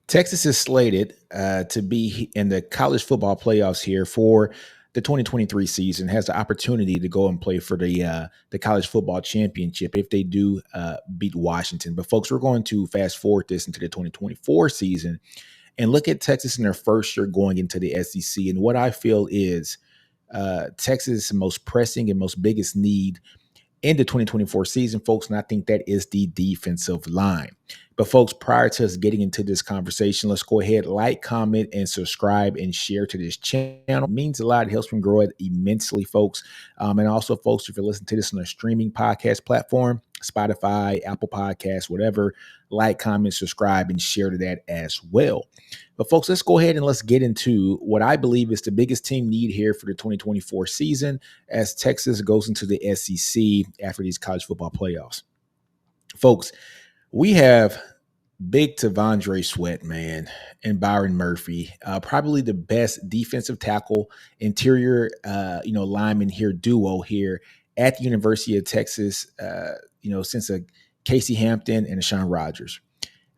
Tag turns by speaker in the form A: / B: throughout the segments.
A: Texas is slated to be in the college football playoffs here for the 2023 season. Has the opportunity to go and play for the college football championship if they do beat Washington. But folks, we're going to fast forward this into the 2024 season and look at Texas in their first year going into the SEC. And what I feel is Texas' most pressing and most biggest need in the 2024 season, folks, and I think that is the defensive line. But folks, prior to us getting into this conversation, let's go ahead, like, comment, and subscribe and share to this channel. It means a lot. It helps me grow it immensely, folks. And also, folks, if you're listening to this on a streaming podcast platform, Spotify, Apple Podcasts, whatever, like, comment, subscribe, and share to that as well. But folks, let's go ahead and let's get into what I believe is the biggest team need here for the 2024 season as Texas goes into the SEC after these college football playoffs. Folks, we have big Tavondre Sweat, man, and Byron Murphy, probably the best defensive tackle, interior, lineman here, duo here at the University of Texas, since Casey Hampton and Sean Rogers.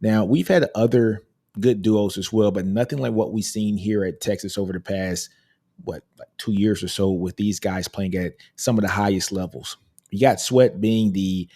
A: Now, we've had other good duos as well, but nothing like what we've seen here at Texas over the past, like 2 years or so with these guys playing at some of the highest levels. You got Sweat being the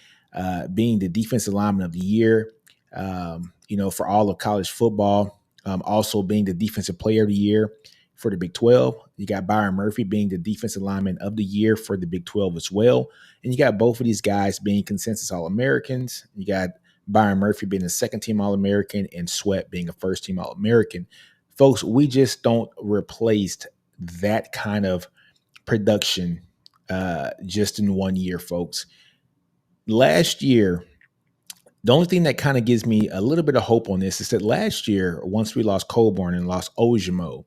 A: defensive lineman of the year, for all of college football, also being the defensive player of the year for the Big 12. You got Byron Murphy being the defensive lineman of the year for the Big 12 as well. And you got both of these guys being consensus All-Americans. You got Byron Murphy being a second-team All-American and Sweat being a first-team All-American. Folks, we just don't replace that kind of production just in 1 year, folks. Last year, the only thing that kind of gives me a little bit of hope on this is that last year, once we lost Coburn and lost Ojimo,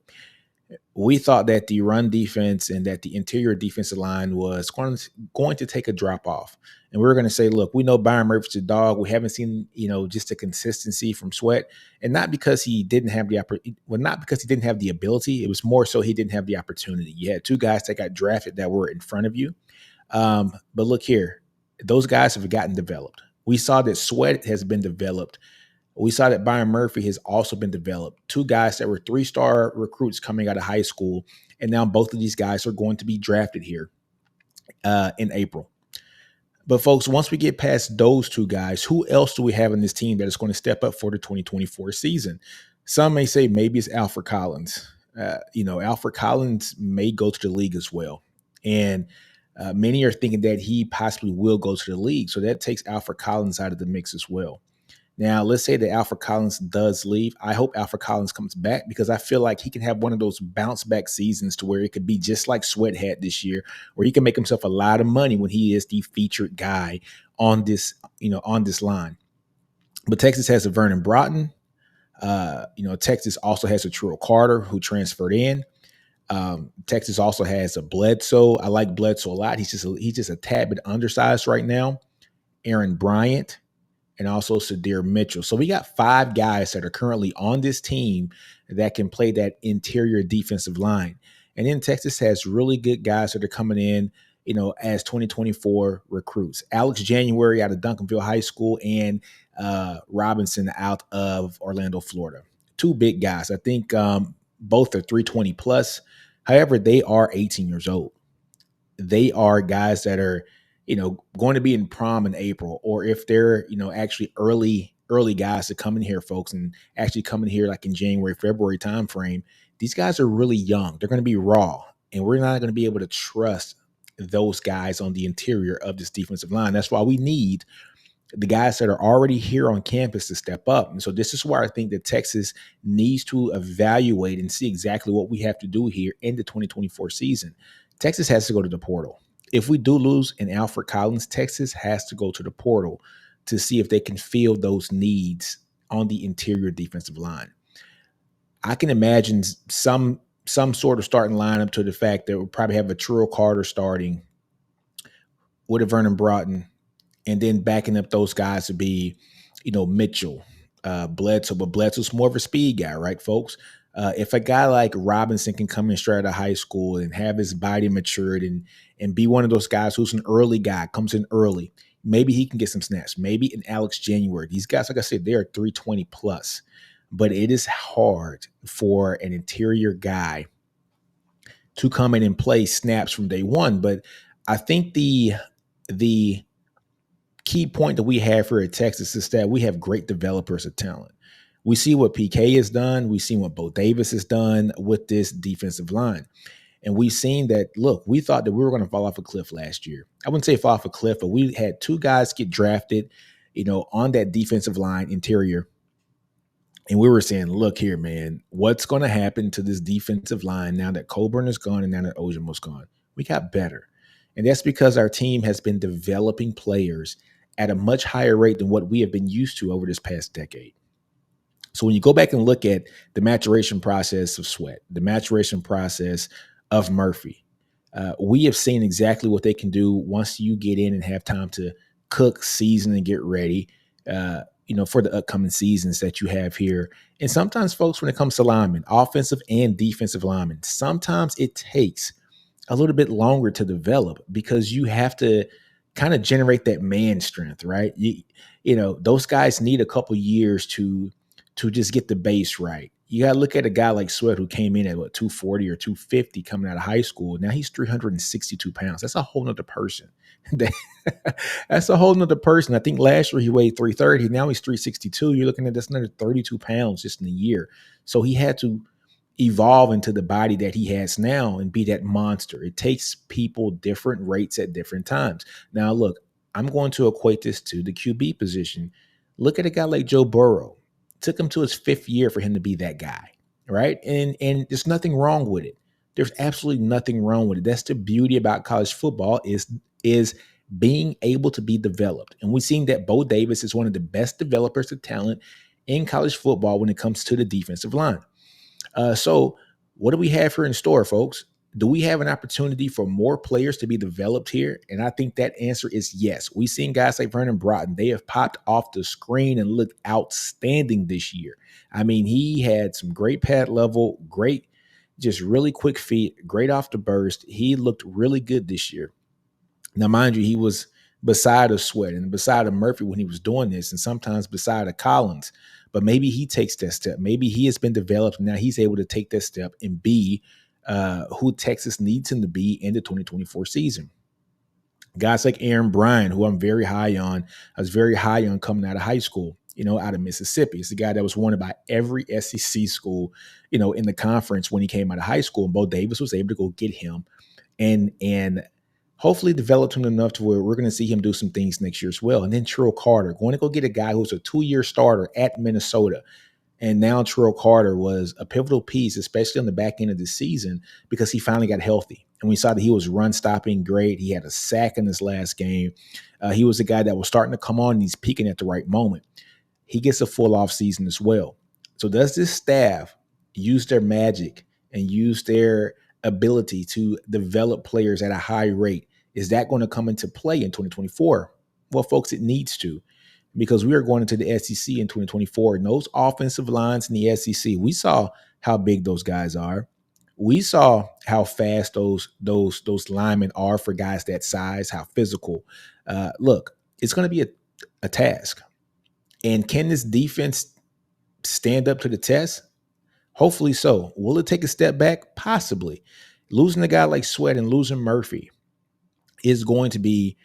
A: we thought that the run defense and that the interior defensive line was going to take a drop off. And we were going to say, look, we know Byron Murphy's a dog. We haven't seen, just a consistency from Sweat. And not because he didn't have not because he didn't have the ability. It was more so he didn't have the opportunity. You had two guys that got drafted that were in front of you. But look here, those guys have gotten developed. We saw that Sweat has been developed. We saw that Byron Murphy has also been developed. Two guys that were 3-star recruits coming out of high school. And now both of these guys are going to be drafted here in April. But folks, once we get past those two guys, who else do we have in this team that is going to step up for the 2024 season? Some may say maybe it's Alfred Collins. Alfred Collins may go to the league as well. And many are thinking that he possibly will go to the league. So that takes Alfred Collins out of the mix as well. Now, let's say that Alfred Collins does leave. I hope Alfred Collins comes back because I feel like he can have one of those bounce back seasons to where it could be just like Sweat had this year, where he can make himself a lot of money when he is the featured guy on this line. But Texas has a Vernon Broughton. Texas also has a Terrell Carter who transferred in. Texas also has a Bledsoe. I like Bledsoe a lot. He's just a tad bit undersized right now. Aaron Bryant. And also Sadir Mitchell. So we got 5 guys that are currently on this team that can play that interior defensive line. And then Texas has really good guys that are coming in, as 2024 recruits. Alex January out of Duncanville High School and Robinson out of Orlando, Florida. 2 big guys. I think both are 320 plus. However, they are 18 years old. They are guys that are going to be in prom in April, or if they're, actually early guys to come in here, folks, and actually come in here like in January, February timeframe, these guys are really young. They're going to be raw, and we're not going to be able to trust those guys on the interior of this defensive line. That's why we need the guys that are already here on campus to step up. And so this is where I think that Texas needs to evaluate and see exactly what we have to do here in the 2024 season. Texas has to go to the portal. If we do lose in Alfred Collins, Texas has to go to the portal to see if they can fill those needs on the interior defensive line. I can imagine some sort of starting lineup to the fact that we'll probably have a Terrell Carter starting with a Vernon Broughton, and then backing up those guys to be, Mitchell, Bledsoe. But Bledsoe's more of a speed guy, right, folks? If a guy like Robinson can come in straight out of high school and have his body matured and be one of those guys who's an early guy, comes in early, maybe he can get some snaps. Maybe an Alex January. These guys, like I said, they are 320 plus. but it is hard for an interior guy to come in and play snaps from day one. But I think the key point that we have here at Texas is that we have great developers of talent. We see what PK has done. We've seen what Bo Davis has done with this defensive line. And we've seen that, look, we thought that we were going to fall off a cliff last year. I wouldn't say fall off a cliff, but we had two guys get drafted, on that defensive line interior. And we were saying, look here, man, what's going to happen to this defensive line now that Coburn is gone and now that Ojomo's gone? We got better. And that's because our team has been developing players at a much higher rate than what we have been used to over this past decade. So when you go back and look at the maturation process of Sweat, the maturation process of Murphy, we have seen exactly what they can do once you get in and have time to cook, season, and get ready, for the upcoming seasons that you have here. And sometimes, folks, when it comes to linemen, offensive and defensive linemen, sometimes it takes a little bit longer to develop because you have to kind of generate that man strength, right? Those guys need a couple years to just get the base right. You got to look at a guy like Sweat who came in at 240 or 250 coming out of high school. Now he's 362 pounds. That's a whole nother person. That's a whole nother person. I think last year he weighed 330. Now he's 362. You're looking at this another 32 pounds just in a year. So he had to evolve into the body that he has now and be that monster. It takes people different rates at different times. Now, look, I'm going to equate this to the QB position. Look at a guy like Joe Burrow. It took him to his fifth year for him to be that guy, right? And there's nothing wrong with it. There's absolutely nothing wrong with it. That's the beauty about college football is being able to be developed. And we've seen that Bo Davis is one of the best developers of talent in college football when it comes to the defensive line. So what do we have here in store, folks? Do we have an opportunity for more players to be developed here? And I think that answer is yes. We've seen guys like Vernon Broughton. They have popped off the screen and looked outstanding this year. I mean, he had some great pad level, great, just really quick feet, great off the burst. He looked really good this year. Now, mind you, he was beside a Sweat and beside a Murphy when he was doing this, and sometimes beside a Collins. But maybe he takes that step. Maybe he has been developed, and now he's able to take that step and be who Texas needs him to be in the 2024 season. Guys like Aaron Bryan, who I'm very high on, I was very high on coming out of high school, out of Mississippi. It's the guy that was wanted by every SEC school, in the conference when he came out of high school. And Bo Davis was able to go get him and hopefully developed him enough to where we're going to see him do some things next year as well. And then Terrell Carter, going to go get a guy who's a 2-year starter at Minnesota. And now Terrell Carter was a pivotal piece, especially on the back end of the season, because he finally got healthy. And we saw that he was run stopping great. He had a sack in his last game. He was a guy that was starting to come on and he's peaking at the right moment. He gets a full off season as well. So does this staff use their magic and use their ability to develop players at a high rate? Is that going to come into play in 2024? Well, folks, it needs to, because we are going into the SEC in 2024. And those offensive lines in the SEC, we saw how big those guys are. We saw how fast those linemen are for guys that size, how physical. Look, it's going to be a task. And can this defense stand up to the test? Hopefully so. Will it take a step back? Possibly. Losing a guy like Sweat and losing Murphy is going to be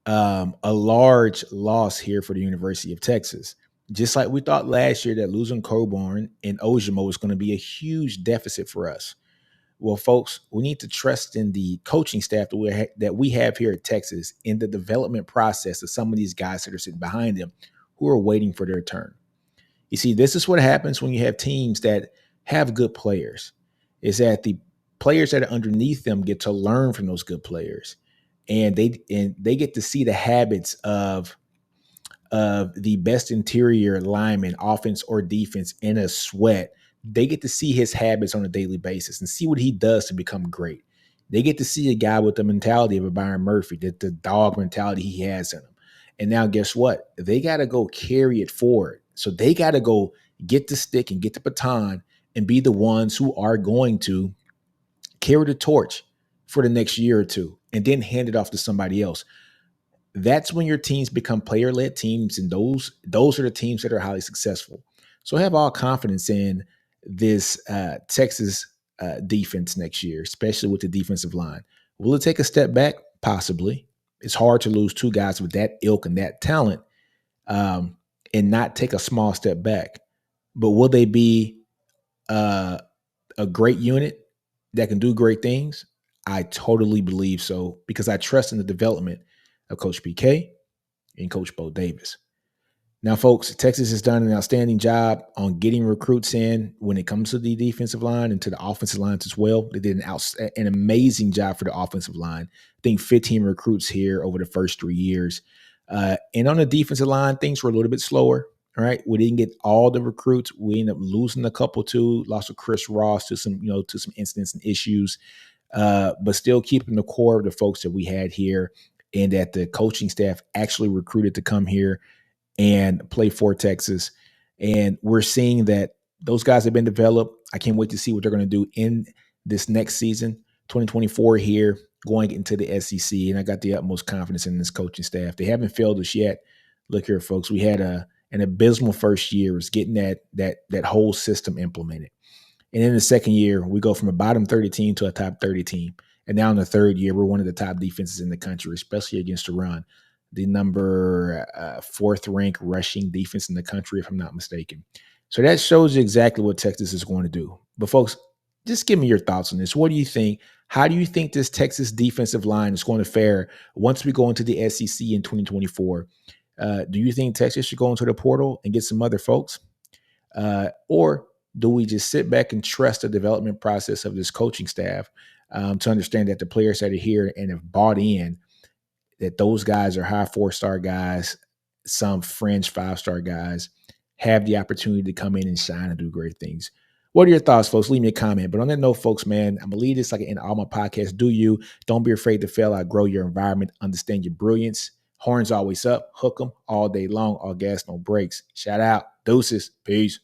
A: a large loss here for the University of Texas. Just like we thought last year that losing Coburn and Ojimo was going to be a huge deficit for us. Well, folks, we need to trust in the coaching staff that we have here at Texas in the development process of some of these guys that are sitting behind them who are waiting for their turn. You see, this is what happens when you have teams that have good players, is that the players that are underneath them get to learn from those good players. And they get to see the habits of the best interior lineman, offense or defense, in a Sweat. They get to see his habits on a daily basis and see what he does to become great. They get to see a guy with the mentality of a Byron Murphy, the dog mentality he has in him. And now guess what? They got to go carry it forward. So they got to go get the stick and get the baton and be the ones who are going to carry the torch for the next year or two and then hand it off to somebody else. That's when your teams become player-led teams, and those are the teams that are highly successful. So I have all confidence in this Texas defense next year, especially with the defensive line. Will it take a step back? Possibly. It's hard to lose two guys with that ilk and that talent, um, and not take a small step back. But will they be uh, a great unit that can do great things? I totally believe so because I trust in the development of Coach PK and Coach Bo Davis. Now, folks, Texas has done an outstanding job on getting recruits in when it comes to the defensive line and to the offensive lines as well. They did an amazing job for the offensive line. I think 15 recruits here over the first 3 years. And on the defensive line, things were a little bit slower. All right, we didn't get all the recruits. We ended up losing a couple too. Lost with Chris Ross to some incidents and issues, but still keeping the core of the folks that we had here, and that the coaching staff actually recruited to come here and play for Texas. And we're seeing that those guys have been developed. I can't wait to see what they're going to do in this next season, 2024 here, going into the SEC. And I got the utmost confidence in this coaching staff. They haven't failed us yet. Look here, folks. We had an abysmal first year, was getting that whole system implemented. And in the second year, we go from a bottom 30 team to a top 30 team. And now in the third year, we're one of the top defenses in the country, especially against the run. The number fourth ranked rushing defense in the country, if I'm not mistaken. So that shows you exactly what Texas is going to do. But folks, just give me your thoughts on this. What do you think? How do you think this Texas defensive line is going to fare once we go into the SEC in 2024? Do you think Texas should go into the portal and get some other folks? Or do we just sit back and trust the development process of this coaching staff to understand that the players that are here and have bought in, that those guys are high 4-star guys, some fringe 5-star guys, have the opportunity to come in and shine and do great things? What are your thoughts, folks? Leave me a comment. But on that note, folks, man, I'm going to leave this like in all my podcasts. Do you. Don't be afraid to fail. Outgrow your environment. Understand your brilliance. Horns always up. Hook them all day long. All gas, no brakes. Shout out. Deuces. Peace.